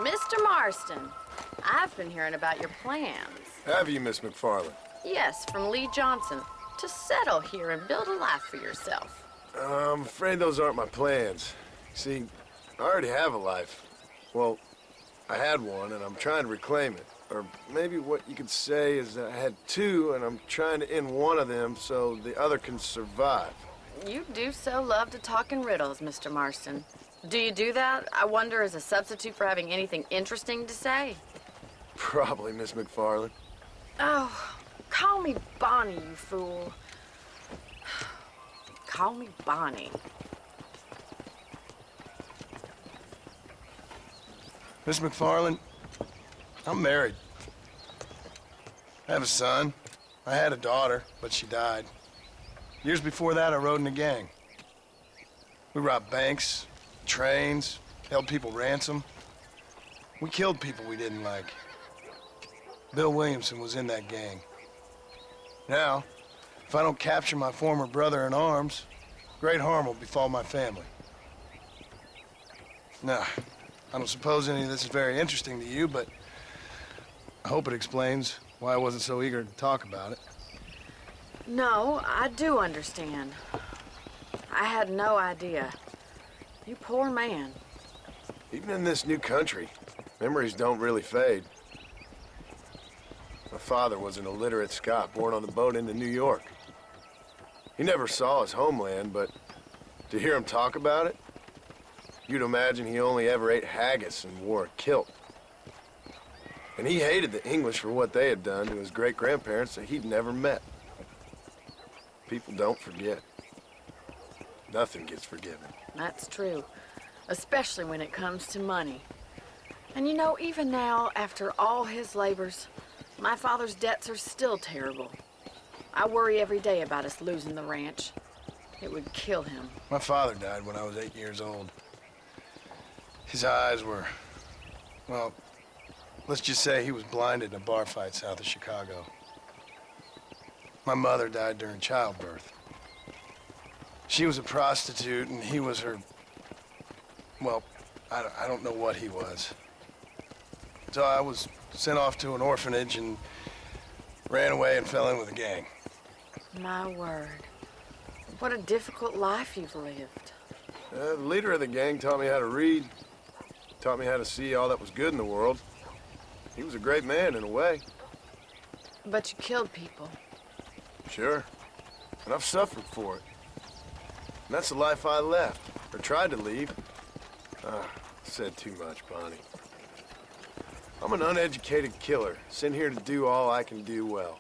Mr. Marston, I've been hearing about your plans. Have you, Miss McFarland? Yes, from Lee Johnson, to settle here and build a life for yourself. I'm afraid those aren't my plans. See, I already have a life. Well, I had one, and I'm trying to reclaim it. Or maybe what you could say is that I had two, and I'm trying to end one of them so the other can survive. You do so love to talk in riddles, Mr. Marston. Do you do that, I wonder, as a substitute for having anything interesting to say? Probably, Miss McFarland. Oh, call me Bonnie, you fool. Call me Bonnie. Miss McFarland, I'm married. I have a son. I had a daughter, but she died. Years before that, I rode in a gang. We robbed banks, trains, held people ransom. We killed people we didn't like. Bill Williamson was in that gang. Now, if I don't capture my former brother in arms, great harm will befall my family. Now, I don't suppose any of this is very interesting to you, but I hope it explains why I wasn't so eager to talk about it. No, I do understand. I had no idea. You poor man. Even in this new country, memories don't really fade. My father was an illiterate Scot born on the boat into New York. He never saw his homeland, but to hear him talk about it, you'd imagine he only ever ate haggis and wore a kilt. And he hated the English for what they had done to his great-grandparents that he'd never met. People don't forget. Nothing gets forgiven. That's true, especially when it comes to money. And you know, even now, after all his labors, my father's debts are still terrible. I worry every day about us losing the ranch. It would kill him. My father died when I was 8 years old. His eyes were, well, let's just say he was blinded in a bar fight south of Chicago. My mother died during childbirth. She was a prostitute, and he was her, well, I don't know what he was. So I was sent off to an orphanage and ran away and fell in with a gang. My word. What a difficult life you've lived. The leader of the gang taught me how to read, taught me how to see all that was good in the world. He was a great man in a way. But you killed people. Sure. And I've suffered for it. And that's the life I left, or tried to leave. Said too much, Bonnie. I'm an uneducated killer, sent here to do all I can do well.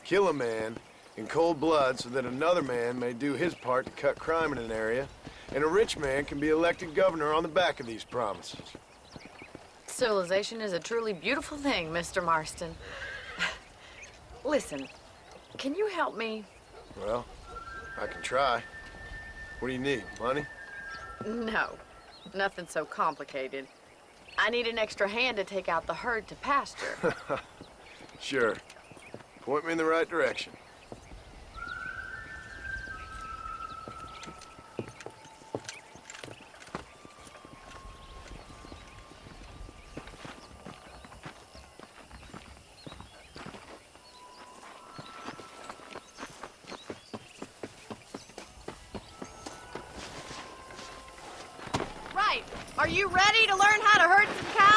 Kill a man in cold blood so that another man may do his part to cut crime in an area, and a rich man can be elected governor on the back of these promises. Civilization is a truly beautiful thing, Mr. Marston. Listen, can you help me? Well, I can try. What do you need, money? No, nothing so complicated. I need an extra hand to take out the herd to pasture. Sure. Point me in the right direction. Right. Are you ready to learn how to herd some cows?